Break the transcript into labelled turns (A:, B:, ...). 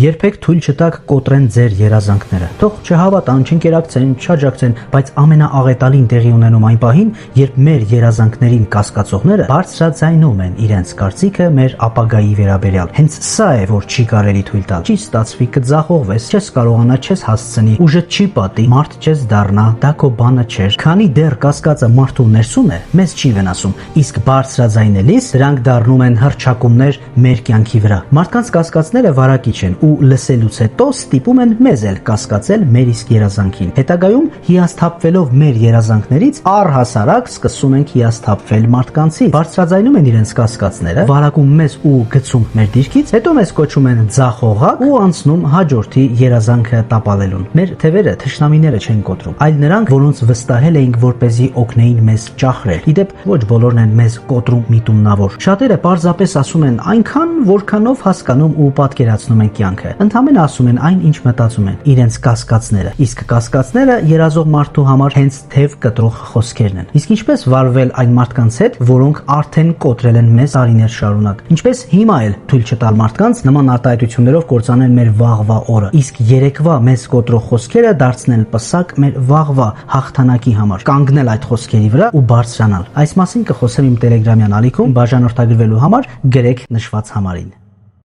A: Երբեք թույլ չտաք կոտրեն ձեր երազանքները։ Թող չհավատան, չընկերակցեն, չաջակցեն, բայց ամենաաղետալին տեղի ունենում այն պահին, երբ մեր երազանքներին կասկածողները բարձրաձայնում են իրենց կարծիքը մեր ապագայի վերաբերյալ։ Հենց սա է, որ չի կարելի թույլ տալ։ Չի ստացվի, կձախողվես, չես կարողանա, չես հասցնի, ուժը չի պատի, մարդ չես դառնա, դա քո բանը չէր։ Քանի դեռ կասկածը մարդու ներսում է, մեզ չի վնասում, իսկ բարձրաձայնելիս դրանք դառնում են հռչակումներ մեր կյանքի վրա։ Մարդկանց կասկածները վարակիչ են ու լսելուց հետո ստիպում են մեզ էլ կասկածել մեր իսկ երազանքին։ Հետագայում հիասթափվելով մեր երազանքներից առհասարակ սկսում ենք հիասթափվել մարդկանցից։ Բարձրաձայնում են իրենց կասկածները, վարակում մեզ ու գցում մեր դիրքից, հետո մեզ կոչում են ձախողակ ու անցնում հաջորդի երազանքը տապալելուն։ Մեր թևերը թշնամիները չեն կոտրում, այլ նրանք, որոնց վստահել էինք, որպեսզի օգնեին մեզ ճախրել։ Իդեպ ոչ բոլորն են մեզ կոտրում միտումնավոր։ Շատերը պարզապես ասում են այնքան, որքանով հասկանում ու պատկերացնում են կյանքը։ Ընդհանրապես ասում են այն, ինչ մտածում են, իրենց կասկածները։ Իսկ կասկածները երազող մարդու համար հենց թև կտրող խոսքերն են։ Իսկ ինչպես վարվել այն մարդկանց հետ, որոնք արդեն կոտրել են մեզ տարիներ շարունակ։ Ինչպես հիմա էլ թույլ չտալ մարդկանց նման արտահայտություններով կործանեն մեր վաղվա օրը։ Իսկ երեկվա մեզ կոտրող խոսքերը դարձնել պսակ մեր վաղվա հաղթանակի համար։ Կանգնել այդ խոսքերի վրա ու բարձրանալ։ Այս մասին կխոսեմ իմ տելեգրամյան ալիքում, բաժանորդագրվելու համար գրեք նշված համարին։